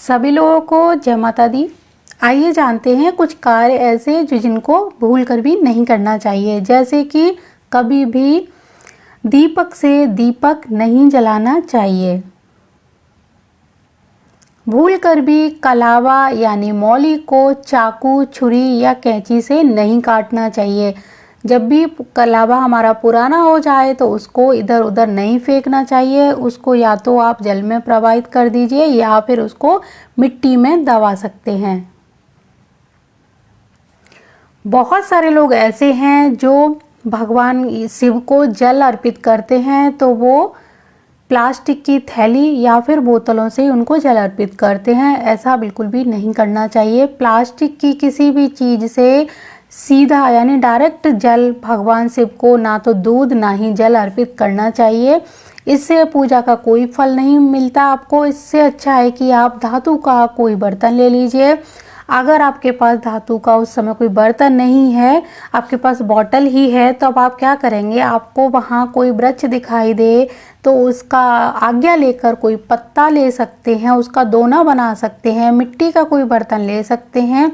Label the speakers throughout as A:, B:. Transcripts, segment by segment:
A: सभी लोगों को जय माता दी। आइए जानते हैं कुछ कार्य ऐसे जो जिनको भूल कर भी नहीं करना चाहिए, जैसे कि कभी भी दीपक से दीपक नहीं जलाना चाहिए। भूल कर भी कलावा यानी मौली को चाकू, छुरी या कैंची से नहीं काटना चाहिए। जब भी कलावा हमारा पुराना हो जाए तो उसको इधर उधर नहीं फेंकना चाहिए। उसको या तो आप जल में प्रवाहित कर दीजिए या फिर उसको मिट्टी में दबा सकते हैं। बहुत सारे लोग ऐसे हैं जो भगवान शिव को जल अर्पित करते हैं तो वो प्लास्टिक की थैली या फिर बोतलों से उनको जल अर्पित करते हैं। ऐसा बिल्कुल भी नहीं करना चाहिए। प्लास्टिक की किसी भी चीज़ से सीधा यानी डायरेक्ट जल भगवान शिव को ना तो दूध ना ही जल अर्पित करना चाहिए। इससे पूजा का कोई फल नहीं मिलता आपको। इससे अच्छा है कि आप धातु का कोई बर्तन ले लीजिए। अगर आपके पास धातु का उस समय कोई बर्तन नहीं है, आपके पास बॉटल ही है, तो अब आप क्या करेंगे, आपको वहाँ कोई वृक्ष दिखाई दे तो उसका आज्ञा लेकर कोई पत्ता ले सकते हैं, उसका दोना बना सकते हैं, मिट्टी का कोई बर्तन ले सकते हैं,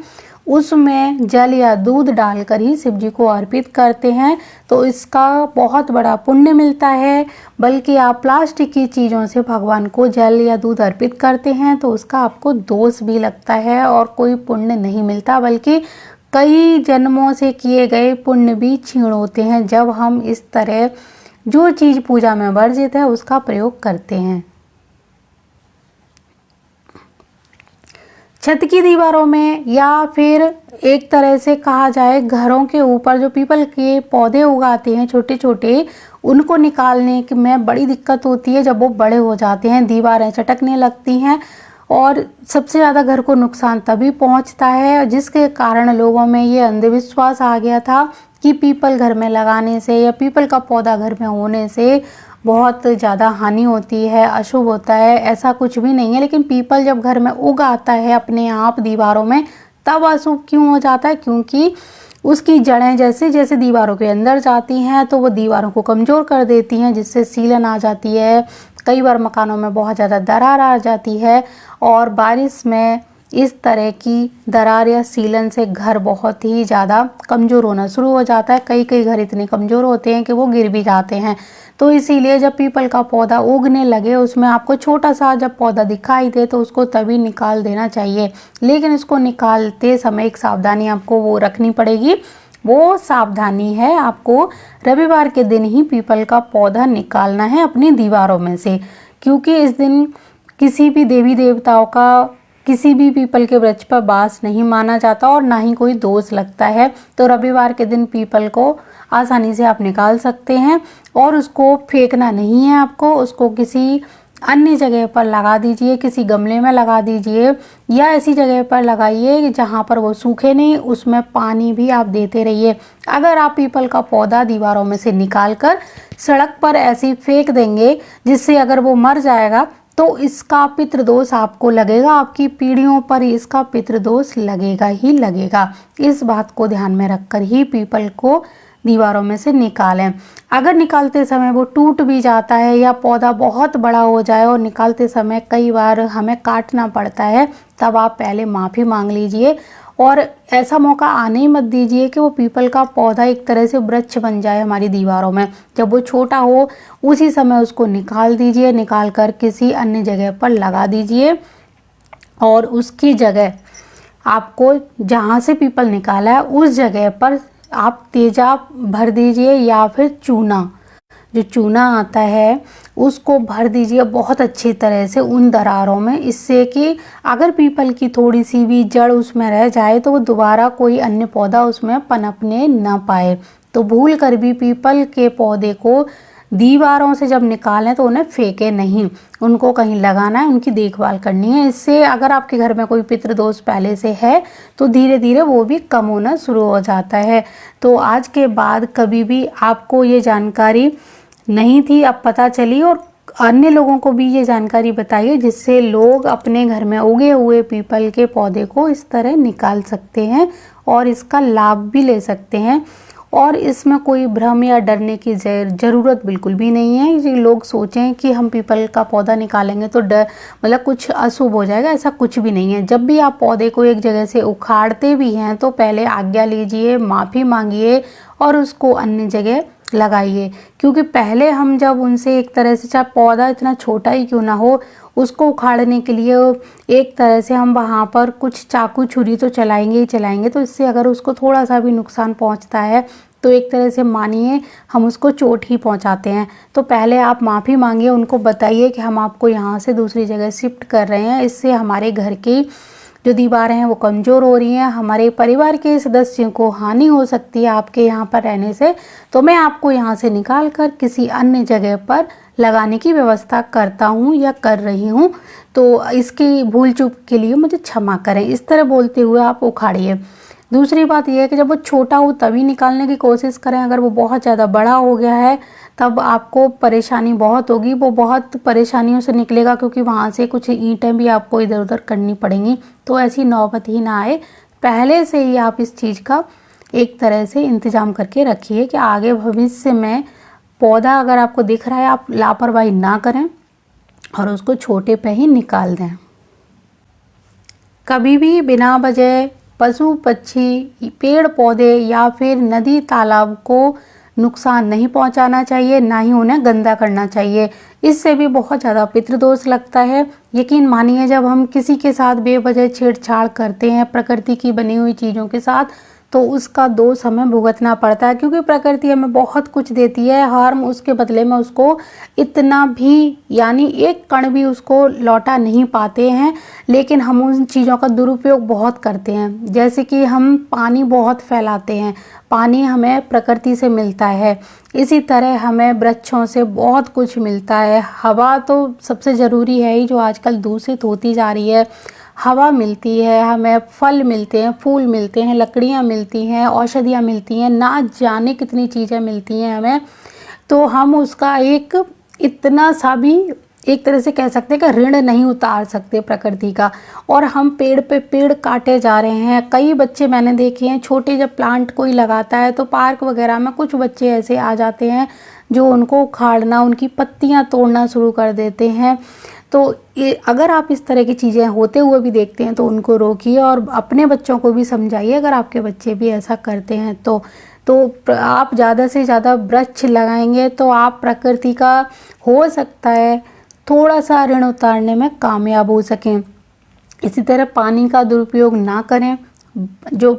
A: उसमें जल या दूध डालकर ही शिव जी को अर्पित करते हैं तो इसका बहुत बड़ा पुण्य मिलता है। बल्कि आप प्लास्टिक की चीज़ों से भगवान को जल या दूध अर्पित करते हैं तो उसका आपको दोष भी लगता है और कोई पुण्य नहीं मिलता, बल्कि कई जन्मों से किए गए पुण्य भी क्षीण होते हैं जब हम इस तरह जो चीज़ पूजा में वर्जित है उसका प्रयोग करते हैं। छत की दीवारों में या फिर एक तरह से कहा जाए घरों के ऊपर जो पीपल के पौधे उगाते हैं छोटे छोटे, उनको निकालने में बड़ी दिक्कत होती है। जब वो बड़े हो जाते हैं दीवारें चटकने लगती हैं और सबसे ज़्यादा घर को नुकसान तभी पहुंचता है, जिसके कारण लोगों में ये अंधविश्वास आ गया था कि पीपल घर में लगाने से या पीपल का पौधा घर में होने से बहुत ज़्यादा हानि होती है, अशुभ होता है। ऐसा कुछ भी नहीं है। लेकिन पीपल जब घर में उग आता है अपने आप दीवारों में, तब अशुभ क्यों हो जाता है? क्योंकि उसकी जड़ें जैसे जैसे दीवारों के अंदर जाती हैं तो वो दीवारों को कमज़ोर कर देती हैं, जिससे सीलन आ जाती है। कई बार मकानों में बहुत ज़्यादा दरार आ जाती है और बारिश में इस तरह की दरार या सीलन से घर बहुत ही ज़्यादा कमज़ोर होना शुरू हो जाता है। कई कई घर इतने कमज़ोर होते हैं कि वो गिर भी जाते हैं। तो इसीलिए जब पीपल का पौधा उगने लगे, उसमें आपको छोटा सा जब पौधा दिखाई दे तो उसको तभी निकाल देना चाहिए। लेकिन इसको निकालते समय एक सावधानी आपको वो रखनी पड़ेगी। वो सावधानी है, आपको रविवार के दिन ही पीपल का पौधा निकालना है अपनी दीवारों में से, क्योंकि इस दिन किसी भी देवी देवताओं का किसी भी पीपल के वृक्ष पर वास नहीं माना जाता और ना ही कोई दोष लगता है। तो रविवार के दिन पीपल को आसानी से आप निकाल सकते हैं और उसको फेंकना नहीं है आपको। उसको किसी अन्य जगह पर लगा दीजिए, किसी गमले में लगा दीजिए या ऐसी जगह पर लगाइए जहाँ पर वो सूखे नहीं, उसमें पानी भी आप देते रहिए। अगर आप पीपल का पौधा दीवारों में से निकाल कर सड़क पर ऐसे फेंक देंगे जिससे अगर वो मर जाएगा तो इसका पितृदोष आपको लगेगा, आपकी पीढ़ियों पर इसका पितृदोष लगेगा ही लगेगा। इस बात को ध्यान में रखकर ही पीपल को दीवारों में से निकालें। अगर निकालते समय वो टूट भी जाता है या पौधा बहुत बड़ा हो जाए और निकालते समय कई बार हमें काटना पड़ता है, तब आप पहले माफ़ी मांग लीजिए और ऐसा मौका आने ही मत दीजिए कि वो पीपल का पौधा एक तरह से वृक्ष बन जाए हमारी दीवारों में। जब वो छोटा हो उसी समय उसको निकाल दीजिए, निकाल कर किसी अन्य जगह पर लगा दीजिए और उसकी जगह आपको जहाँ से पीपल निकाला है उस जगह पर आप तेजाब भर दीजिए या फिर चूना, जो चूना आता है उसको भर दीजिए बहुत अच्छी तरह से उन दरारों में। इससे कि अगर पीपल की थोड़ी सी भी जड़ उसमें रह जाए तो वो दोबारा कोई अन्य पौधा उसमें पनपने ना पाए। तो भूल कर भी पीपल के पौधे को दीवारों से जब निकालें तो उन्हें फेंके नहीं, उनको कहीं लगाना है, उनकी देखभाल करनी है। इससे अगर आपके घर में कोई पितृदोष पहले से है तो धीरे धीरे वो भी कम होना शुरू हो जाता है। तो आज के बाद कभी भी आपको ये जानकारी नहीं थी, अब पता चली और अन्य लोगों को भी ये जानकारी बताइए, जिससे लोग अपने घर में उगे हुए पीपल के पौधे को इस तरह निकाल सकते हैं और इसका लाभ भी ले सकते हैं। और इसमें कोई भ्रम या डरने की ज़रूरत बिल्कुल भी नहीं है। ये लोग सोचें कि हम पीपल का पौधा निकालेंगे तो डर मतलब कुछ अशुभ हो जाएगा, ऐसा कुछ भी नहीं है। जब भी आप पौधे को एक जगह से उखाड़ते भी हैं तो पहले आज्ञा लीजिए, माफ़ी मांगिए और उसको अन्य जगह लगाइए। क्योंकि पहले हम जब उनसे एक तरह से, चाहे पौधा इतना छोटा ही क्यों ना हो, उसको उखाड़ने के लिए एक तरह से हम वहाँ पर कुछ चाकू छुरी तो चलाएंगे ही चलाएंगे। तो इससे अगर उसको थोड़ा सा भी नुकसान पहुँचता है तो एक तरह से मानिए हम उसको चोट ही पहुँचाते हैं। तो पहले आप माफ़ी मांगिए, उनको बताइए कि हम आपको यहाँ से दूसरी जगह शिफ्ट कर रहे हैं, इससे हमारे घर की जो दीवारें हैं वो कमज़ोर हो रही हैं, हमारे परिवार के सदस्यों को हानि हो सकती है आपके यहाँ पर रहने से, तो मैं आपको यहाँ से निकाल कर किसी अन्य जगह पर लगाने की व्यवस्था करता हूँ या कर रही हूँ, तो इसकी भूल चूक के लिए मुझे क्षमा करें। इस तरह बोलते हुए आप उखाड़िए। दूसरी बात यह है कि जब वो छोटा हो तभी निकालने की कोशिश करें। अगर वो बहुत ज़्यादा बड़ा हो गया है तब आपको परेशानी बहुत होगी, वो बहुत परेशानियों से निकलेगा, क्योंकि वहाँ से कुछ ईंटें भी आपको इधर उधर करनी पड़ेंगी। तो ऐसी नौबत ही ना आए, पहले से ही आप इस चीज़ का एक तरह से इंतज़ाम करके रखिए कि आगे भविष्य में पौधा अगर आपको दिख रहा है आप लापरवाही ना करें और उसको छोटे पे ही निकाल दें। कभी भी बिना वजह पशु पक्षी, पेड़ पौधे या फिर नदी तालाब को नुकसान नहीं पहुंचाना चाहिए, ना ही उन्हें गंदा करना चाहिए। इससे भी बहुत ज़्यादा पितृदोष लगता है। यकीन मानिए जब हम किसी के साथ बेवजह छेड़छाड़ करते हैं प्रकृति की बनी हुई चीज़ों के साथ, तो उसका दोष हमें भुगतना पड़ता है, क्योंकि प्रकृति हमें बहुत कुछ देती है, हम उसके बदले में उसको इतना भी यानी एक कण भी उसको लौटा नहीं पाते हैं। लेकिन हम उन चीज़ों का दुरुपयोग बहुत करते हैं, जैसे कि हम पानी बहुत फैलाते हैं। पानी हमें प्रकृति से मिलता है, इसी तरह हमें वृक्षों से बहुत कुछ मिलता है। हवा तो सबसे ज़रूरी है ही, जो आजकल दूषित होती जा रही है। हवा मिलती है, हमें फल मिलते हैं, फूल मिलते हैं, लकड़ियाँ मिलती हैं, औषधियाँ मिलती हैं, ना जाने कितनी चीज़ें मिलती हैं हमें। तो हम उसका एक इतना सा भी एक तरह से कह सकते हैं कि ऋण नहीं उतार सकते प्रकृति का। और हम पेड़ पे पेड़ काटे जा रहे हैं। कई बच्चे मैंने देखे हैं, छोटे जब प्लांट कोई लगाता है तो पार्क वगैरह में कुछ बच्चे ऐसे आ जाते हैं जो उनको उखाड़ना, उनकी पत्तियां तोड़ना शुरू कर देते हैं। तो अगर आप इस तरह की चीज़ें होते हुए भी देखते हैं तो उनको रोकिए और अपने बच्चों को भी समझाइए। अगर आपके बच्चे भी ऐसा करते हैं तो आप ज़्यादा से ज़्यादा वृक्ष लगाएंगे तो आप प्रकृति का हो सकता है थोड़ा सा ऋण उतारने में कामयाब हो सकें। इसी तरह पानी का दुरुपयोग ना करें। जो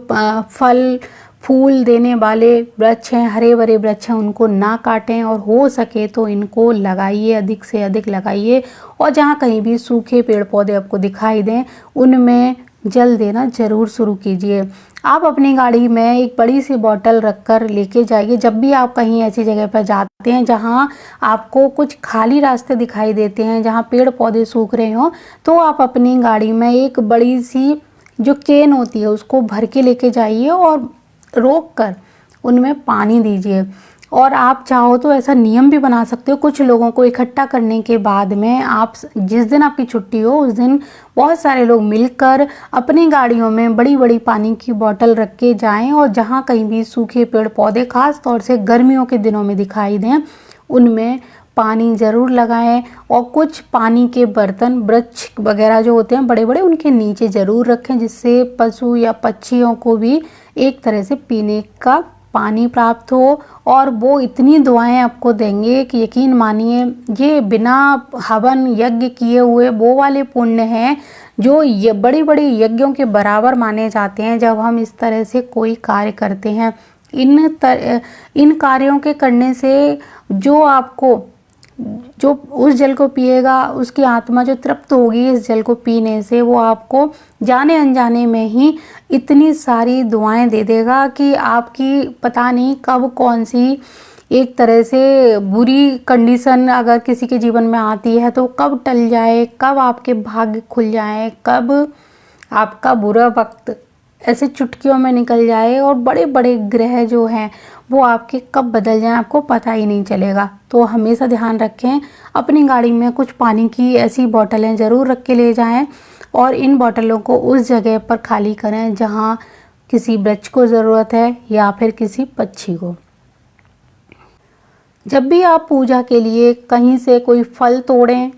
A: फल फूल देने वाले वृक्ष हैं, हरे भरे वृक्ष हैं, उनको ना काटें और हो सके तो इनको लगाइए, अधिक से अधिक लगाइए। और जहाँ कहीं भी सूखे पेड़ पौधे आपको दिखाई दें उनमें जल देना ज़रूर शुरू कीजिए। आप अपनी गाड़ी में एक बड़ी सी बोतल रखकर लेके जाइए। जब भी आप कहीं ऐसी जगह पर जाते हैं जहाँ आपको कुछ खाली रास्ते दिखाई देते हैं, जहाँ पेड़ पौधे सूख रहे हों, तो आप अपनी गाड़ी में एक बड़ी सी जो केन होती है उसको भर के लेके जाइए और रोक कर उनमें पानी दीजिए। और आप चाहो तो ऐसा नियम भी बना सकते हो, कुछ लोगों को इकट्ठा करने के बाद में आप जिस दिन आपकी छुट्टी हो उस दिन बहुत सारे लोग मिलकर अपनी गाड़ियों में बड़ी बड़ी पानी की बोतल रख के जाएं और जहाँ कहीं भी सूखे पेड़ पौधे खास तौर से गर्मियों के दिनों में दिखाई दें उनमें पानी ज़रूर लगाएं। और कुछ पानी के बर्तन वृक्ष वगैरह जो होते हैं बड़े बड़े उनके नीचे ज़रूर रखें, जिससे पशु या पक्षियों को भी एक तरह से पीने का पानी प्राप्त हो। और वो इतनी दुआएं आपको देंगे कि यकीन मानिए ये बिना हवन यज्ञ किए हुए वो वाले पुण्य हैं जो ये बड़ी बड़ी यज्ञों के बराबर माने जाते हैं जब हम इस तरह से कोई कार्य करते हैं। इन कार्यों के करने से जो उस जल को पिएगा उसकी आत्मा जो तृप्त होगी इस जल को पीने से, वो आपको जाने अनजाने में ही इतनी सारी दुआएं दे देगा कि आपकी पता नहीं कब कौन सी एक तरह से बुरी कंडीशन अगर किसी के जीवन में आती है तो कब टल जाए, कब आपके भाग्य खुल जाए, कब आपका बुरा वक्त ऐसे चुटकियों में निकल जाए और बड़े बड़े ग्रह जो हैं वो आपके कब बदल जाएं आपको पता ही नहीं चलेगा। तो हमेशा ध्यान रखें, अपनी गाड़ी में कुछ पानी की ऐसी बोतलें ज़रूर रख के ले जाएं और इन बोतलों को उस जगह पर खाली करें जहां किसी वृक्ष को ज़रूरत है या फिर किसी पक्षी को। जब भी आप पूजा के लिए कहीं से कोई फल तोड़ें,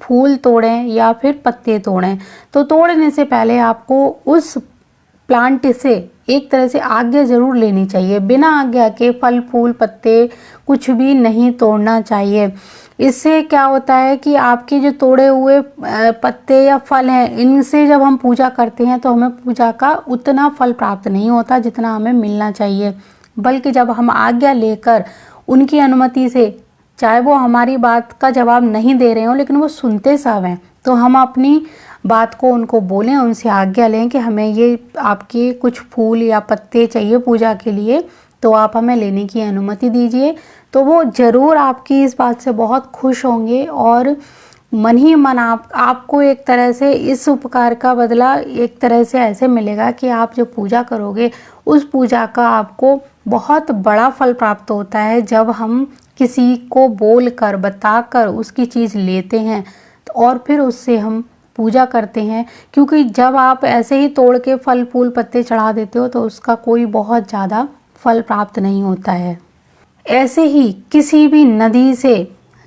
A: फूल तोड़ें या फिर पत्ते तोड़ें, तो तोड़ने से पहले आपको उस प्लांट से एक तरह से आज्ञा ज़रूर लेनी चाहिए। बिना आज्ञा के फल फूल पत्ते कुछ भी नहीं तोड़ना चाहिए। इससे क्या होता है कि आपके जो तोड़े हुए पत्ते या फल हैं, इनसे जब हम पूजा करते हैं तो हमें पूजा का उतना फल प्राप्त नहीं होता जितना हमें मिलना चाहिए। बल्कि जब हम आज्ञा लेकर उनकी अनुमति से, चाहे वो हमारी बात का जवाब नहीं दे रहे हो लेकिन वो सुनते सब हैं, तो हम अपनी बात को उनको बोलें, उनसे आज्ञा लें कि हमें ये आपके कुछ फूल या पत्ते चाहिए पूजा के लिए, तो आप हमें लेने की अनुमति दीजिए। तो वो ज़रूर आपकी इस बात से बहुत खुश होंगे और मन ही मन आपको एक तरह से इस उपकार का बदला एक तरह से ऐसे मिलेगा कि आप जो पूजा करोगे उस पूजा का आपको बहुत बड़ा फल प्राप्त होता है। जब हम किसी को बोल कर बता कर उसकी चीज़ लेते हैं और फिर उससे हम पूजा करते हैं, क्योंकि जब आप ऐसे ही तोड़ के फल फूल पत्ते चढ़ा देते हो तो उसका कोई बहुत ज़्यादा फल प्राप्त नहीं होता है। ऐसे ही किसी भी नदी से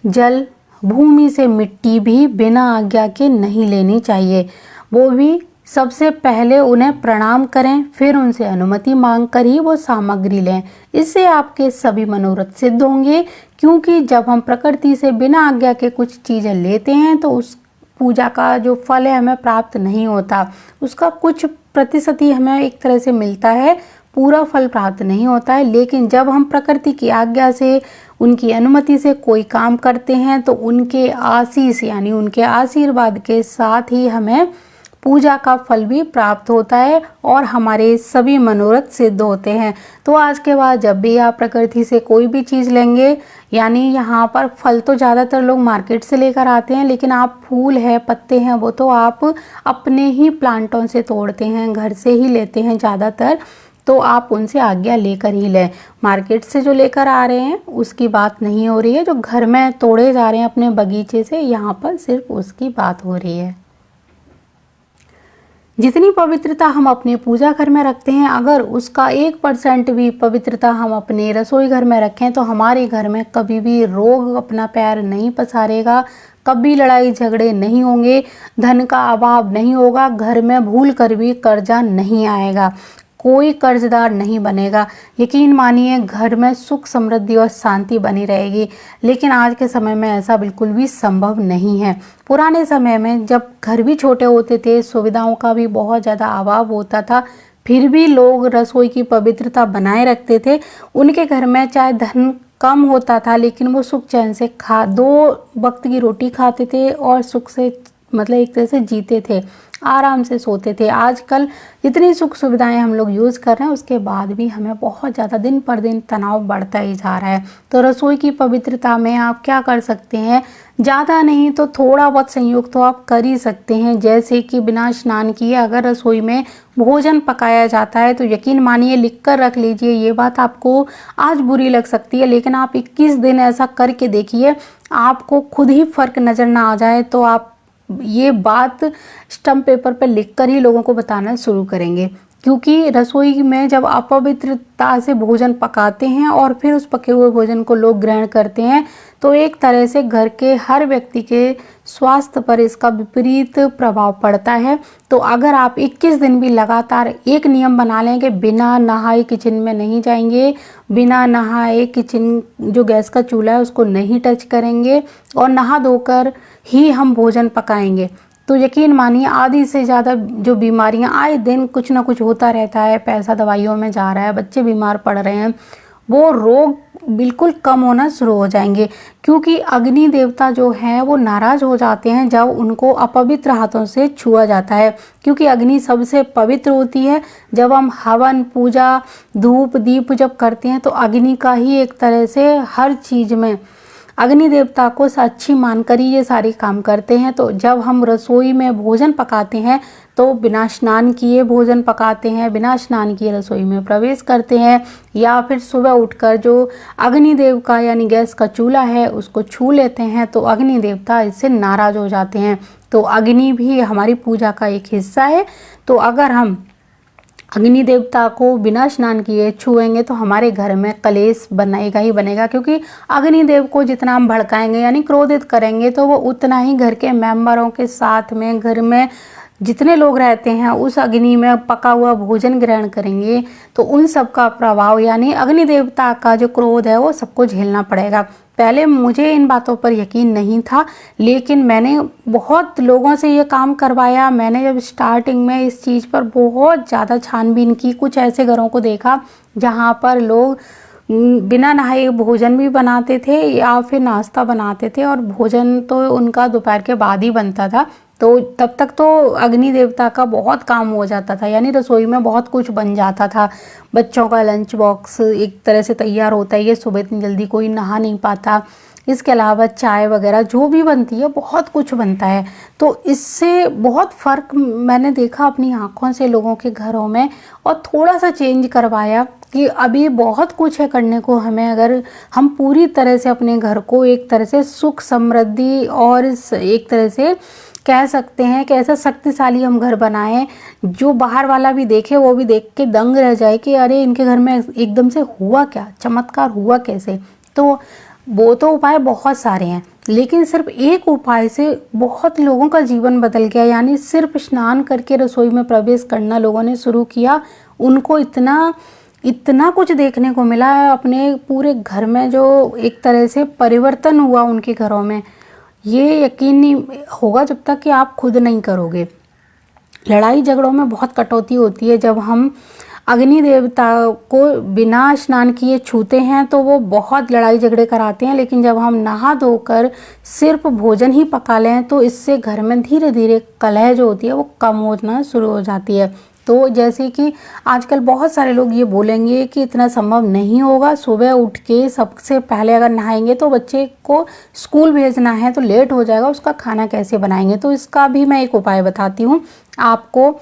A: जल, भूमि से मिट्टी भी बिना आज्ञा के नहीं लेनी चाहिए। वो भी सबसे पहले उन्हें प्रणाम करें, फिर उनसे अनुमति मांग कर ही वो सामग्री लें। इससे आपके सभी मनोरथ सिद्ध होंगे, क्योंकि जब हम प्रकृति से बिना आज्ञा के कुछ चीज़ें लेते हैं तो उस पूजा का जो फल है हमें प्राप्त नहीं होता। उसका कुछ प्रतिशत ही हमें एक तरह से मिलता है, पूरा फल प्राप्त नहीं होता है। लेकिन जब हम प्रकृति की आज्ञा से, उनकी अनुमति से कोई काम करते हैं तो उनके आशीष यानी उनके आशीर्वाद के साथ ही हमें पूजा का फल भी प्राप्त होता है और हमारे सभी मनोरथ सिद्ध होते हैं। तो आज के बाद जब भी आप प्रकृति से कोई भी चीज़ लेंगे, यानी यहाँ पर फल तो ज़्यादातर लोग मार्केट से लेकर आते हैं, लेकिन आप फूल है, पत्ते हैं, वो तो आप अपने ही प्लांटों से तोड़ते हैं, घर से ही लेते हैं ज़्यादातर। तो आप उनसे आज्ञा लेकर ही लें। मार्केट से जो लेकर आ रहे हैं उसकी बात नहीं हो रही है, जो घर में तोड़े जा रहे हैं अपने बगीचे से, यहाँ पर सिर्फ उसकी बात हो रही है। जितनी पवित्रता हम अपने पूजा घर में रखते हैं, अगर उसका 1% भी पवित्रता हम अपने रसोई घर में रखें तो हमारे घर में कभी भी रोग अपना पैर नहीं पसारेगा, कभी लड़ाई झगड़े नहीं होंगे, धन का अभाव नहीं होगा, घर में भूल कर भी कर्जा नहीं आएगा, कोई कर्जदार नहीं बनेगा। यकीन मानिए घर में सुख समृद्धि और शांति बनी रहेगी। लेकिन आज के समय में ऐसा बिल्कुल भी संभव नहीं है। पुराने समय में जब घर भी छोटे होते थे, सुविधाओं का भी बहुत ज़्यादा अभाव होता था, फिर भी लोग रसोई की पवित्रता बनाए रखते थे। उनके घर में चाहे धन कम होता था लेकिन वो सुख चैन से 2 वक्त की रोटी खाते थे और सुख से मतलब एक तरह से जीते थे, आराम से सोते थे। आजकल इतनी सुख सुविधाएं हम लोग यूज़ कर रहे हैं, उसके बाद भी हमें बहुत ज़्यादा दिन पर दिन तनाव बढ़ता ही जा रहा है। तो रसोई की पवित्रता में आप क्या कर सकते हैं, ज़्यादा नहीं तो थोड़ा बहुत संयोग तो आप कर ही सकते हैं। जैसे कि बिना स्नान किए अगर रसोई में भोजन पकाया जाता है तो यकीन मानिए, लिख कर रख लीजिए, ये बात आपको आज बुरी लग सकती है लेकिन आप 21 दिन ऐसा करके देखिए, आपको खुद ही फ़र्क नज़र ना आ जाए तो आप ये बात स्टम्प पेपर पर लिखकर ही लोगों को बताना शुरू करेंगे। क्योंकि रसोई में जब अपवित्रता से भोजन पकाते हैं और फिर उस पके हुए भोजन को लोग ग्रहण करते हैं तो एक तरह से घर के हर व्यक्ति के स्वास्थ्य पर इसका विपरीत प्रभाव पड़ता है। तो अगर आप 21 दिन भी लगातार एक नियम बना लें कि बिना नहाए किचन में नहीं जाएंगे, बिना नहाए किचन जो गैस का चूल्हा है उसको नहीं टच करेंगे और नहा धोकर ही हम भोजन पकाएंगे, तो यकीन मानिए आधी से ज़्यादा जो बीमारियां आए दिन कुछ ना कुछ होता रहता है, पैसा दवाइयों में जा रहा है, बच्चे बीमार पड़ रहे हैं, वो रोग बिल्कुल कम होना शुरू हो जाएंगे। क्योंकि अग्नि देवता जो हैं वो नाराज़ हो जाते हैं जब उनको अपवित्र हाथों से छुआ जाता है। क्योंकि अग्नि सबसे पवित्र होती है। जब हम हवन पूजा धूप दीप जब करते हैं तो अग्नि का ही एक तरह से हर चीज़ में अग्नि देवता को साक्षी मानकर ही ये सारे काम करते हैं। तो जब हम रसोई में भोजन पकाते हैं तो बिना स्नान किए भोजन पकाते हैं, बिना स्नान किए रसोई में प्रवेश करते हैं, या फिर सुबह उठकर जो अग्निदेव का यानी गैस का चूल्हा है उसको छू लेते हैं तो अग्नि देवता इससे नाराज़ हो जाते हैं। तो अग्नि भी हमारी पूजा का एक हिस्सा है। तो अगर हम अग्नि देवता को बिना स्नान किए छुएंगे तो हमारे घर में कलेश बनेगा ही बनेगा, क्योंकि अग्नि देव को जितना हम भड़काएंगे यानी क्रोधित करेंगे तो वो उतना ही घर के मेंबरों के साथ में, घर में जितने लोग रहते हैं उस अग्नि में पका हुआ भोजन ग्रहण करेंगे तो उन सब का प्रभाव यानी अग्नि देवता का जो क्रोध है वो सबको झेलना पड़ेगा। पहले मुझे इन बातों पर यकीन नहीं था, लेकिन मैंने बहुत लोगों से ये काम करवाया। मैंने जब स्टार्टिंग में इस चीज़ पर बहुत ज़्यादा छानबीन की, कुछ ऐसे घरों को देखा जहाँ पर लोग बिना नहाए भोजन भी बनाते थे या फिर नाश्ता बनाते थे, और भोजन तो उनका दोपहर के बाद ही बनता था। तो तब तक तो अग्नि देवता का बहुत काम हो जाता था, यानी रसोई में बहुत कुछ बन जाता था। बच्चों का लंच बॉक्स एक तरह से तैयार होता है, ये सुबह इतनी जल्दी कोई नहा नहीं पाता। इसके अलावा चाय वगैरह जो भी बनती है बहुत कुछ बनता है। तो इससे बहुत फ़र्क मैंने देखा अपनी आँखों से लोगों के घरों में, और थोड़ा सा चेंज करवाया कि अभी बहुत कुछ है करने को हमें। अगर हम पूरी तरह से अपने घर को एक तरह से सुख समृद्धि और एक तरह से कह सकते हैं कि ऐसा शक्तिशाली हम घर बनाएं, जो बाहर वाला भी देखे वो भी देख के दंग रह जाए कि अरे इनके घर में एकदम से हुआ क्या, चमत्कार हुआ कैसे। तो वो तो उपाय बहुत सारे हैं, लेकिन सिर्फ एक उपाय से बहुत लोगों का जीवन बदल गया। यानी सिर्फ स्नान करके रसोई में प्रवेश करना लोगों ने शुरू किया, उनको इतना कुछ देखने को मिला है अपने पूरे घर में, जो एक तरह से परिवर्तन हुआ उनके घरों में। ये यकीन नहीं होगा जब तक कि आप खुद नहीं करोगे। लड़ाई झगड़ों में बहुत कटौती होती है। जब हम अग्नि देवता को बिना स्नान किए छूते हैं तो वो बहुत लड़ाई झगड़े कराते हैं, लेकिन जब हम नहा धोकर सिर्फ भोजन ही पका लें तो इससे घर में धीरे धीरे कलह जो होती है वो कम होना शुरू हो जाती है। तो जैसे कि आजकल बहुत सारे लोग ये बोलेंगे कि इतना संभव नहीं होगा, सुबह उठ के सबसे पहले अगर नहाएंगे तो बच्चे को स्कूल भेजना है तो लेट हो जाएगा, उसका खाना कैसे बनाएंगे। तो इसका भी मैं एक उपाय बताती हूँ आपको।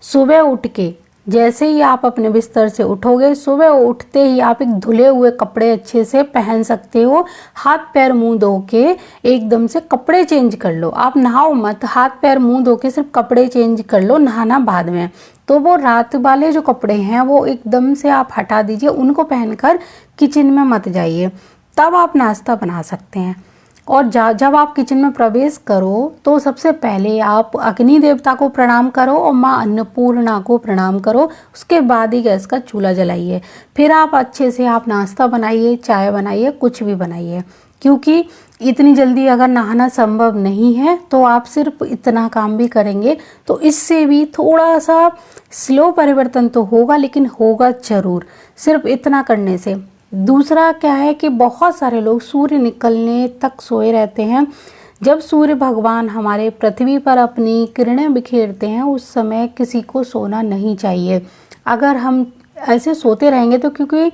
A: सुबह उठ के जैसे ही आप अपने बिस्तर से उठोगे, सुबह उठते ही आप एक धुले हुए कपड़े अच्छे से पहन सकते हो। हाथ पैर मुंह धो के एकदम से कपड़े चेंज कर लो, आप नहाओ मत, हाथ पैर मुंह धो के सिर्फ कपड़े चेंज कर लो, नहाना बाद में। तो वो रात वाले जो कपड़े हैं वो एकदम से आप हटा दीजिए, उनको पहनकर किचन में मत जाइए, तब आप नाश्ता बना सकते हैं। और जब आप किचन में प्रवेश करो तो सबसे पहले आप अग्नि देवता को प्रणाम करो और माँ अन्नपूर्णा को प्रणाम करो, उसके बाद ही गैस का चूल्हा जलाइए। फिर आप अच्छे से आप नाश्ता बनाइए, चाय बनाइए, कुछ भी बनाइए, क्योंकि इतनी जल्दी अगर नहाना संभव नहीं है तो आप सिर्फ इतना काम भी करेंगे तो इससे भी थोड़ा सा स्लो परिवर्तन तो होगा, लेकिन होगा जरूर सिर्फ इतना करने से। दूसरा क्या है कि बहुत सारे लोग सूर्य निकलने तक सोए रहते हैं। जब सूर्य भगवान हमारे पृथ्वी पर अपनी किरणें बिखेरते हैं उस समय किसी को सोना नहीं चाहिए। अगर हम ऐसे सोते रहेंगे तो, क्योंकि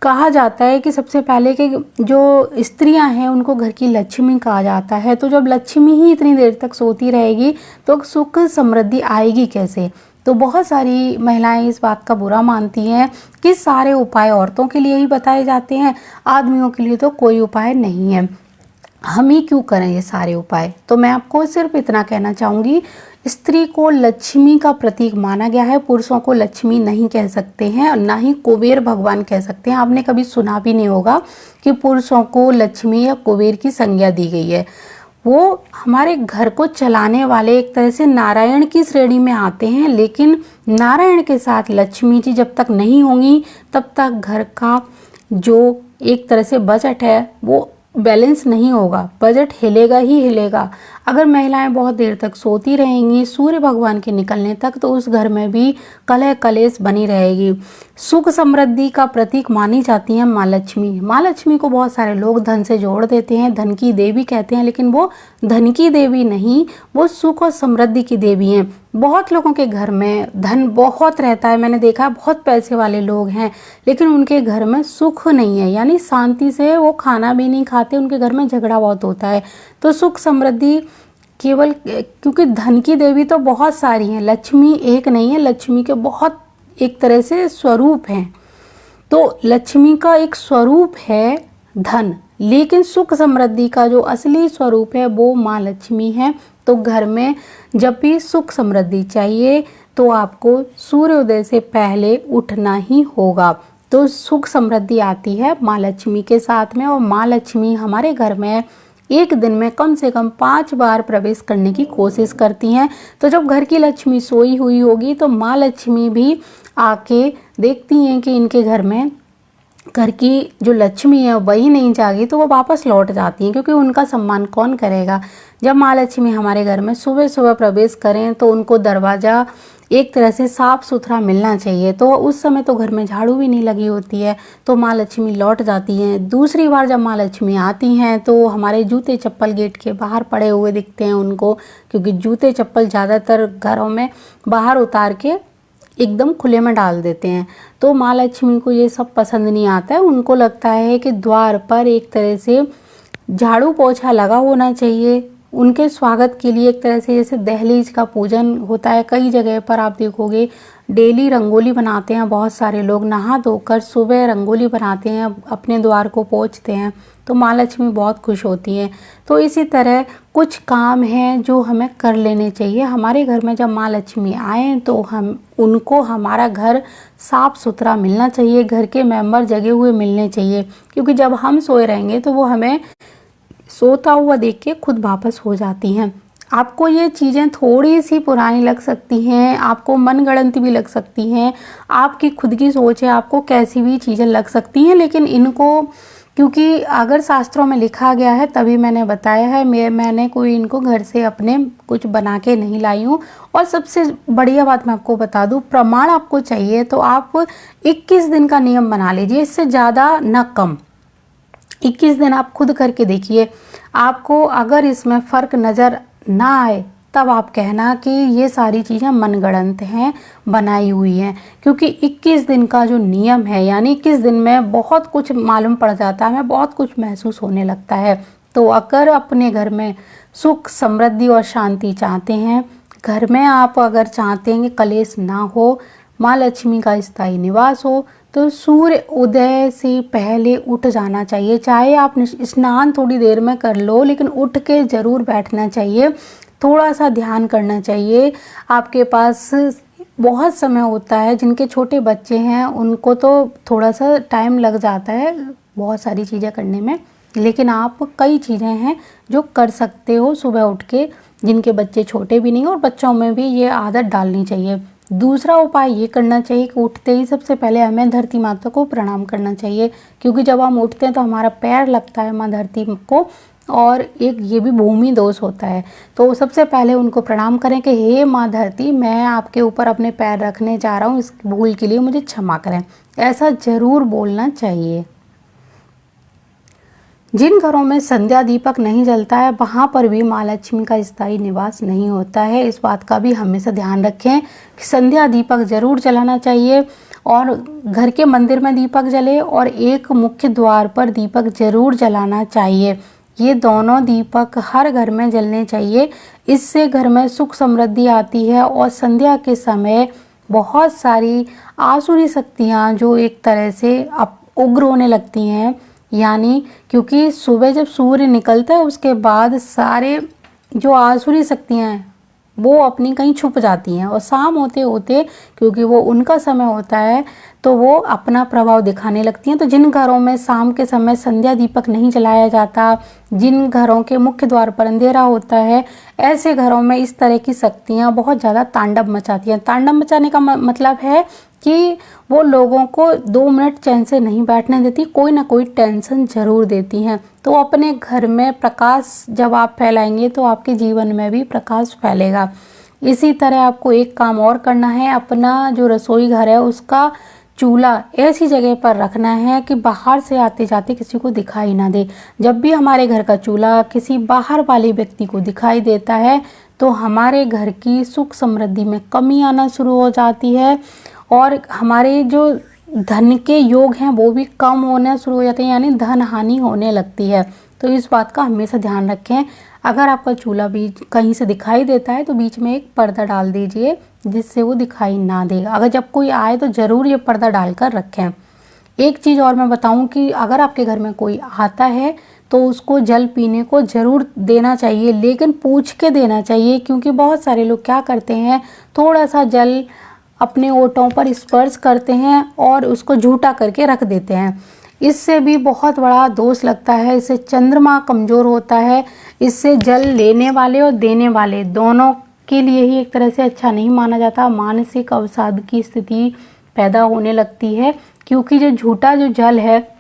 A: कहा जाता है कि सबसे पहले कि जो स्त्रियां हैं उनको घर की लक्ष्मी कहा जाता है, तो जब लक्ष्मी ही इतनी देर तक सोती रहेगी तो सुख समृद्धि आएगी कैसे। तो बहुत सारी महिलाएं इस बात का बुरा मानती हैं कि सारे उपाय औरतों के लिए ही बताए जाते हैं, आदमियों के लिए तो कोई उपाय नहीं है, हम ही क्यों करें ये सारे उपाय। तो मैं आपको सिर्फ इतना कहना चाहूँगी, स्त्री को लक्ष्मी का प्रतीक माना गया है, पुरुषों को लक्ष्मी नहीं कह सकते हैं और ना ही कुबेर भगवान कह सकते हैं। आपने कभी सुना भी नहीं होगा कि पुरुषों को लक्ष्मी या कुबेर की संज्ञा दी गई है। वो हमारे घर को चलाने वाले एक तरह से नारायण की श्रेणी में आते हैं, लेकिन नारायण के साथ लक्ष्मी जी जब तक नहीं होंगी तब तक घर का जो एक तरह से बजट है वो बैलेंस नहीं होगा, बजट हिलेगा ही हिलेगा। अगर महिलाएं बहुत देर तक सोती रहेंगी सूर्य भगवान के निकलने तक तो उस घर में भी कलह कलेश बनी रहेगी। सुख समृद्धि का प्रतीक मानी जाती है माँ लक्ष्मी। माँ लक्ष्मी को बहुत सारे लोग धन से जोड़ देते हैं, धन की देवी कहते हैं, लेकिन वो धन की देवी नहीं, वो सुख और समृद्धि की देवी हैं। बहुत लोगों के घर में धन बहुत रहता है, मैंने देखा बहुत पैसे वाले लोग हैं, लेकिन उनके घर में सुख नहीं है, यानी शांति से वो खाना भी नहीं खाते, उनके घर में झगड़ा बहुत होता है। तो सुख समृद्धि केवल, क्योंकि धन की देवी तो बहुत सारी हैं, लक्ष्मी एक नहीं है, लक्ष्मी के बहुत एक तरह से स्वरूप हैं। तो लक्ष्मी का एक स्वरूप है धन, लेकिन सुख समृद्धि का जो असली स्वरूप है वो माँ लक्ष्मी है। तो घर में जब भी सुख समृद्धि चाहिए तो आपको सूर्योदय से पहले उठना ही होगा। तो सुख समृद्धि आती है माँ लक्ष्मी के साथ में, और माँ लक्ष्मी हमारे घर में एक दिन में कम से कम 5 बार प्रवेश करने की कोशिश करती हैं। तो जब घर की लक्ष्मी सोई हुई होगी तो माँ लक्ष्मी भी आके देखती हैं कि इनके घर में घर की जो लक्ष्मी है वही नहीं जागी, तो वो वापस लौट जाती हैं, क्योंकि उनका सम्मान कौन करेगा। जब माँ लक्ष्मी हमारे घर में सुबह सुबह प्रवेश करें तो उनको दरवाज़ा एक तरह से साफ सुथरा मिलना चाहिए। तो उस समय तो घर में झाड़ू भी नहीं लगी होती है, तो माँ लक्ष्मी लौट जाती हैं। दूसरी बार जब माँ लक्ष्मी आती हैं तो हमारे जूते चप्पल गेट के बाहर पड़े हुए दिखते हैं उनको, क्योंकि जूते चप्पल ज़्यादातर घरों में बाहर उतार के एकदम खुले में डाल देते हैं। तो माँ लक्ष्मी को ये सब पसंद नहीं आता है। उनको लगता है कि द्वार पर एक तरह से झाड़ू पोछा लगा होना चाहिए। उनके स्वागत के लिए एक तरह से जैसे दहलीज का पूजन होता है, कई जगह पर आप देखोगे डेली रंगोली बनाते हैं बहुत सारे लोग, नहा धोकर सुबह रंगोली बनाते हैं, अपने द्वार को पोंछते हैं, तो माँ लक्ष्मी बहुत खुश होती हैं। तो इसी तरह कुछ काम हैं जो हमें कर लेने चाहिए। हमारे घर में जब माँ लक्ष्मी आए तो हम उनको हमारा घर साफ़ सुथरा मिलना चाहिए, घर के मेंबर जगे हुए मिलने चाहिए, क्योंकि जब हम सोए रहेंगे तो वो हमें सोता हुआ देख के खुद वापस हो जाती हैं। आपको ये चीज़ें थोड़ी सी पुरानी लग सकती हैं, आपको मनगढ़ंत भी लग सकती हैं, आपकी खुद की सोच है, आपको कैसी भी चीज़ें लग सकती हैं, लेकिन इनको क्योंकि अगर शास्त्रों में लिखा गया है तभी मैंने बताया है। मैंने कोई इनको घर से अपने कुछ बना के नहीं लाई हूँ। और सबसे बढ़िया बात मैं आपको बता दूँ, प्रमाण आपको चाहिए तो आप 21 दिन का नियम बना लीजिए, इससे ज़्यादा न कम। 21 दिन आप खुद करके देखिए, आपको अगर इसमें फ़र्क नज़र ना आए तब आप कहना कि ये सारी चीज़ें मनगढ़ंत हैं, बनाई हुई हैं। क्योंकि 21 दिन का जो नियम है, यानी 21 दिन में बहुत कुछ मालूम पड़ जाता है, हमें बहुत कुछ महसूस होने लगता है। तो अगर अपने घर में सुख समृद्धि और शांति चाहते हैं, घर में आप अगर चाहते हैं कि कलेश ना हो, माँ लक्ष्मी का स्थायी निवास हो, तो सूर्य उदय से पहले उठ जाना चाहिए। चाहे आप स्नान थोड़ी देर में कर लो, लेकिन उठ के ज़रूर बैठना चाहिए, थोड़ा सा ध्यान करना चाहिए। आपके पास बहुत समय होता है, जिनके छोटे बच्चे हैं उनको तो थोड़ा सा टाइम लग जाता है बहुत सारी चीज़ें करने में, लेकिन आप कई चीज़ें हैं जो कर सकते हो सुबह उठ के, जिनके बच्चे छोटे भी नहीं और बच्चों में भी ये आदत डालनी चाहिए। दूसरा उपाय ये करना चाहिए कि उठते ही सबसे पहले हमें धरती माता को प्रणाम करना चाहिए, क्योंकि जब हम उठते हैं तो हमारा पैर लगता है माँ धरती को, और एक ये भी भूमि दोष होता है। तो सबसे पहले उनको प्रणाम करें कि हे माँ धरती, मैं आपके ऊपर अपने पैर रखने जा रहा हूँ, इस भूल के लिए मुझे क्षमा करें, ऐसा ज़रूर बोलना चाहिए। जिन घरों में संध्या दीपक नहीं जलता है वहाँ पर भी माँ लक्ष्मी का स्थायी निवास नहीं होता है। इस बात का भी हमेशा ध्यान रखें कि संध्या दीपक जरूर जलाना चाहिए, और घर के मंदिर में दीपक जले और एक मुख्य द्वार पर दीपक जरूर जलाना चाहिए। ये दोनों दीपक हर घर में जलने चाहिए। इससे घर में सुख समृद्धि आती है, और संध्या के समय बहुत सारी आसुरी शक्तियाँ जो एक तरह से उग्र होने लगती हैं, यानी क्योंकि सुबह जब सूर्य निकलता है उसके बाद सारे जो आसुरी शक्तियाँ हैं वो अपनी कहीं छुप जाती हैं, और शाम होते होते क्योंकि वो उनका समय होता है तो वो अपना प्रभाव दिखाने लगती हैं। तो जिन घरों में शाम के समय संध्या दीपक नहीं जलाया जाता, जिन घरों के मुख्य द्वार पर अंधेरा होता है, ऐसे घरों में इस तरह की शक्तियाँ बहुत ज़्यादा तांडव मचाती हैं। तांडव मचाने का मतलब है कि वो लोगों को 2 मिनट चैन से नहीं बैठने देती, कोई ना कोई टेंशन ज़रूर देती हैं। तो अपने घर में प्रकाश जब आप फैलाएंगे तो आपके जीवन में भी प्रकाश फैलेगा। इसी तरह आपको एक काम और करना है, अपना जो रसोई घर है उसका चूल्हा ऐसी जगह पर रखना है कि बाहर से आते जाते किसी को दिखाई ना दे। जब भी हमारे घर का चूल्हा किसी बाहर वाले व्यक्ति को दिखाई देता है तो हमारे घर की सुख समृद्धि में कमी आना शुरू हो जाती है, और हमारे जो धन के योग हैं वो भी कम होना शुरू हो जाते हैं, यानी धन हानि होने लगती है। तो इस बात का हमेशा ध्यान रखें। अगर आपका चूल्हा भी कहीं से दिखाई देता है तो बीच में एक पर्दा डाल दीजिए जिससे वो दिखाई ना दे। अगर जब कोई आए तो ज़रूर ये पर्दा डालकर रखें। एक चीज़ और मैं बताऊं कि अगर आपके घर में कोई आता है तो उसको जल पीने को ज़रूर देना चाहिए, लेकिन पूछ के देना चाहिए, क्योंकि बहुत सारे लोग क्या करते हैं, थोड़ा सा जल अपने ओंठों पर स्पर्श करते हैं और उसको झूठा करके रख देते हैं। इससे भी बहुत बड़ा दोष लगता है, इससे चंद्रमा कमज़ोर होता है, इससे जल लेने वाले और देने वाले दोनों के लिए ही एक तरह से अच्छा नहीं माना जाता। मानसिक अवसाद की स्थिति पैदा होने लगती है, क्योंकि जो झूठा जो जल है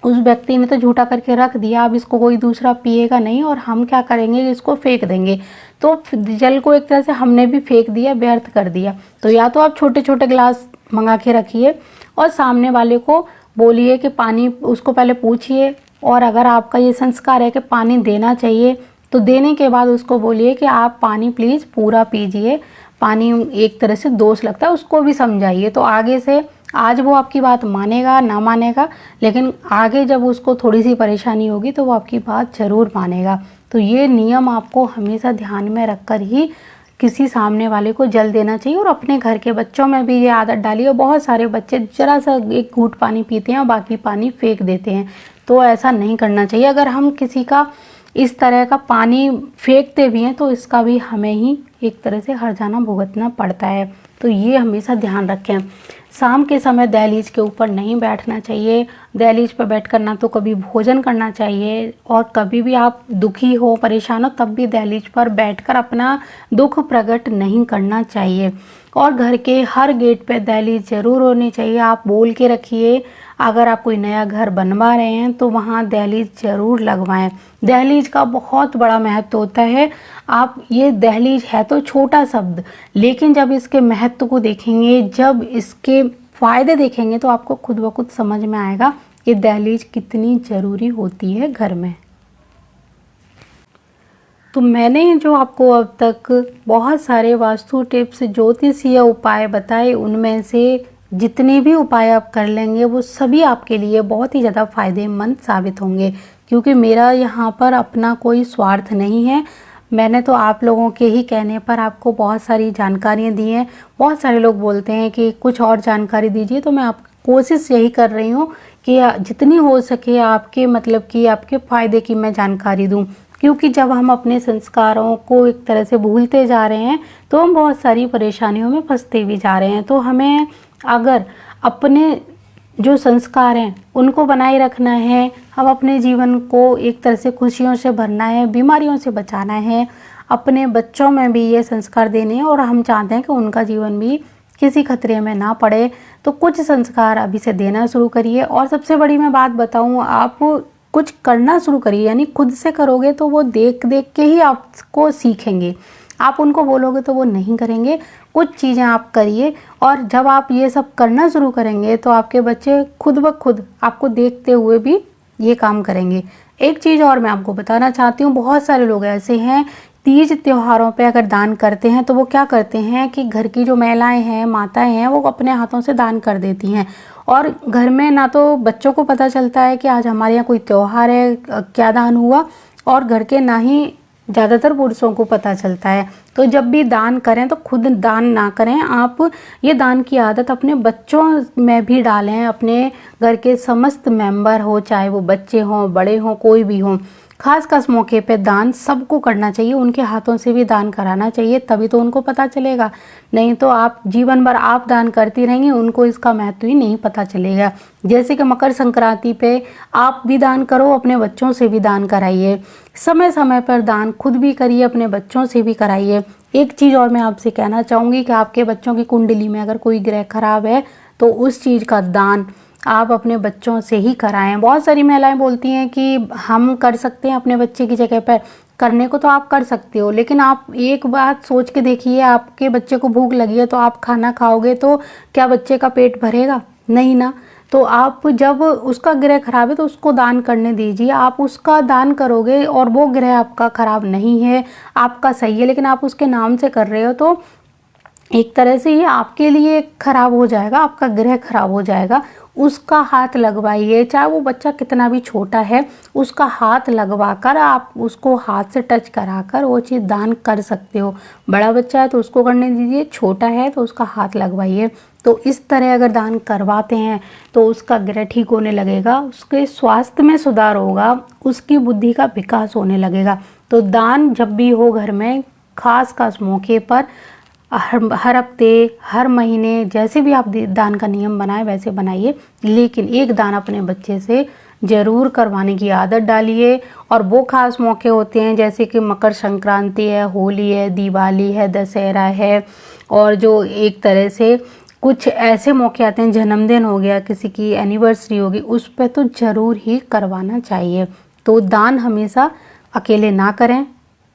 A: उस व्यक्ति ने तो झूठा करके रख दिया, अब इसको कोई दूसरा पिएगा नहीं और हम क्या करेंगे, इसको फेंक देंगे। तो जल को एक तरह से हमने भी फेंक दिया, व्यर्थ कर दिया। तो या तो आप छोटे छोटे गिलास मंगा के रखिए और सामने वाले को बोलिए कि पानी, उसको पहले पूछिए, और अगर आपका ये संस्कार है कि पानी देना चाहिए तो देने के बाद उसको बोलिए कि आप पानी प्लीज़ पूरा पीजिए, पानी एक तरह से दोष लगता है, उसको भी समझाइए। तो आगे से, आज वो आपकी बात मानेगा ना मानेगा, लेकिन आगे जब उसको थोड़ी सी परेशानी होगी तो वो आपकी बात ज़रूर मानेगा। तो ये नियम आपको हमेशा ध्यान में रखकर ही किसी सामने वाले को जल देना चाहिए, और अपने घर के बच्चों में भी ये आदत डालिए। बहुत सारे बच्चे ज़रा सा एक घूंट पानी पीते हैं और बाकी पानी फेंक देते हैं, तो ऐसा नहीं करना चाहिए। अगर हम किसी का इस तरह का पानी फेंकते भी हैं तो इसका भी हमें ही एक तरह से हर्जाना भुगतना पड़ता है। तो ये हमेशा ध्यान रखें। शाम के समय दहलीज के ऊपर नहीं बैठना चाहिए। दहलीज पर बैठकर ना तो कभी भोजन करना चाहिए, और कभी भी आप दुखी हो, परेशान हो, तब भी दहलीज पर बैठकर अपना दुख प्रकट नहीं करना चाहिए। और घर के हर गेट पे दहलीज ज़रूर होनी चाहिए। आप बोल के रखिए, अगर आप कोई नया घर बनवा रहे हैं तो वहाँ दहलीज ज़रूर लगवाएं। दहलीज का बहुत बड़ा महत्व होता है। आप, ये दहलीज है तो छोटा शब्द, लेकिन जब इसके महत्व को देखेंगे, जब इसके फ़ायदे देखेंगे, तो आपको खुद ब खुद समझ में आएगा कि दहलीज कितनी ज़रूरी होती है घर में। तो मैंने जो आपको अब तक बहुत सारे वास्तु टिप्स, ज्योतिषीय उपाय बताए, उनमें से जितने भी उपाय आप कर लेंगे वो सभी आपके लिए बहुत ही ज़्यादा फ़ायदेमंद साबित होंगे, क्योंकि मेरा यहाँ पर अपना कोई स्वार्थ नहीं है। मैंने तो आप लोगों के ही कहने पर आपको बहुत सारी जानकारियाँ दी हैं। बहुत सारे लोग बोलते हैं कि कुछ और जानकारी दीजिए, तो मैं आप कोशिश यही कर रही हूँ कि जितनी हो सके आपके, मतलब कि आपके फ़ायदे की मैं जानकारी दूँ। क्योंकि जब हम अपने संस्कारों को एक तरह से भूलते जा रहे हैं तो हम बहुत सारी परेशानियों में फंसते भी जा रहे हैं। तो हमें अगर अपने जो संस्कार हैं उनको बनाए रखना है, हम अपने जीवन को एक तरह से खुशियों से भरना है, बीमारियों से बचाना है, अपने बच्चों में भी ये संस्कार देने हैं, और हम चाहते हैं कि उनका जीवन भी किसी खतरे में ना पड़े, तो कुछ संस्कार अभी से देना शुरू करिए। और सबसे बड़ी मैं बात बताऊँ, आप कुछ करना शुरू करिए, यानी खुद से करोगे तो वो देख देख के ही आपको सीखेंगे। आप उनको बोलोगे तो वो नहीं करेंगे। कुछ चीज़ें आप करिए, और जब आप ये सब करना शुरू करेंगे तो आपके बच्चे खुद ब खुद आपको देखते हुए भी ये काम करेंगे। एक चीज़ और मैं आपको बताना चाहती हूँ, बहुत सारे लोग ऐसे हैं, तीज त्योहारों पे अगर दान करते हैं तो वो क्या करते हैं कि घर की जो महिलाएं हैं, माताएं हैं, वो अपने हाथों से दान कर देती हैं, और घर में ना तो बच्चों को पता चलता है कि आज हमारे यहाँ कोई त्यौहार है, क्या दान हुआ, और घर के ना ही ज़्यादातर पुरुषों को पता चलता है। तो जब भी दान करें तो खुद दान ना करें, आप ये दान की आदत अपने बच्चों में भी डालें। अपने घर के समस्त मेंबर हो, चाहे वो बच्चे हों, बड़े हों, कोई भी हों, खास मौके पे दान सबको करना चाहिए। उनके हाथों से भी दान कराना चाहिए, तभी तो उनको पता चलेगा। नहीं तो आप जीवन भर आप दान करती रहेंगी, उनको इसका महत्व ही नहीं पता चलेगा। जैसे कि मकर संक्रांति पे आप भी दान करो, अपने बच्चों से भी दान कराइए। समय समय पर दान खुद भी करिए, अपने बच्चों से भी कराइए। एक चीज़ और मैं आपसे कहना चाहूँगी कि आपके बच्चों की कुंडली में अगर कोई ग्रह खराब है तो उस चीज़ का दान आप अपने बच्चों से ही कराएं। बहुत सारी महिलाएं बोलती हैं कि हम कर सकते हैं अपने बच्चे की जगह पर, करने को तो आप कर सकते हो, लेकिन आप एक बात सोच के देखिए, आपके बच्चे को भूख लगी है तो आप खाना खाओगे तो क्या बच्चे का पेट भरेगा? नहीं ना। तो आप जब उसका ग्रह खराब है तो उसको दान करने दीजिए। आप उसका दान करोगे और वो ग्रह आपका खराब नहीं है, आपका सही है, लेकिन आप उसके नाम से कर रहे हो, तो एक तरह से ये आपके लिए खराब हो जाएगा, आपका ग्रह खराब हो जाएगा। उसका हाथ लगवाइए, चाहे वो बच्चा कितना भी छोटा है, उसका हाथ लगवाकर आप उसको हाथ से टच कराकर वो चीज़ दान कर सकते हो। बड़ा बच्चा है तो उसको करने दीजिए, छोटा है तो उसका हाथ लगवाइए। तो इस तरह अगर दान करवाते हैं तो उसका ग्रह ठीक होने लगेगा, उसके स्वास्थ्य में सुधार होगा, उसकी बुद्धि का विकास होने लगेगा। तो दान जब भी हो घर में, खास मौके पर, हर हफ्ते, हर महीने, जैसे भी आप दान का नियम बनाए वैसे बनाइए, लेकिन एक दान अपने बच्चे से ज़रूर करवाने की आदत डालिए। और वो खास मौके होते हैं जैसे कि मकर संक्रांति है, होली है, दिवाली है, दशहरा है, और जो एक तरह से कुछ ऐसे मौके आते हैं, जन्मदिन हो गया, किसी की एनिवर्सरी होगी, उस पर तो ज़रूर ही करवाना चाहिए। तो दान हमेशा अकेले ना करें,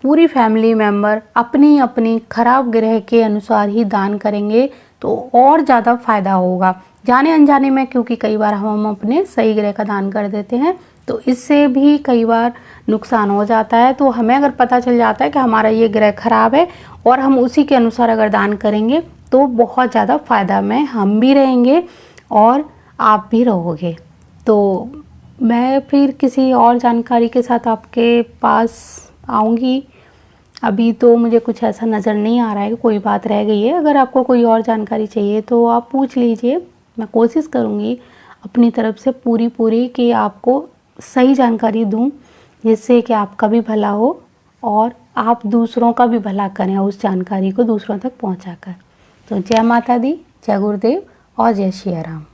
A: पूरी फैमिली मेम्बर अपनी अपनी खराब ग्रह के अनुसार ही दान करेंगे तो और ज़्यादा फायदा होगा, जाने अनजाने में, क्योंकि कई बार हम अपने सही ग्रह का दान कर देते हैं तो इससे भी कई बार नुकसान हो जाता है। तो हमें अगर पता चल जाता है कि हमारा ये ग्रह खराब है और हम उसी के अनुसार अगर दान करेंगे तो बहुत ज़्यादा फ़ायदा में हम भी रहेंगे और आप भी रहोगे। तो मैं फिर किसी और जानकारी के साथ आपके पास आऊँगी। अभी तो मुझे कुछ ऐसा नज़र नहीं आ रहा है कि कोई बात रह गई है। अगर आपको कोई और जानकारी चाहिए तो आप पूछ लीजिए, मैं कोशिश करूँगी अपनी तरफ से पूरी कि आपको सही जानकारी दूँ, जिससे कि आपका भी भला हो और आप दूसरों का भी भला करें उस जानकारी को दूसरों तक पहुँचाकर। तो जय माता दी, जय गुरुदेव और जय श्री राम।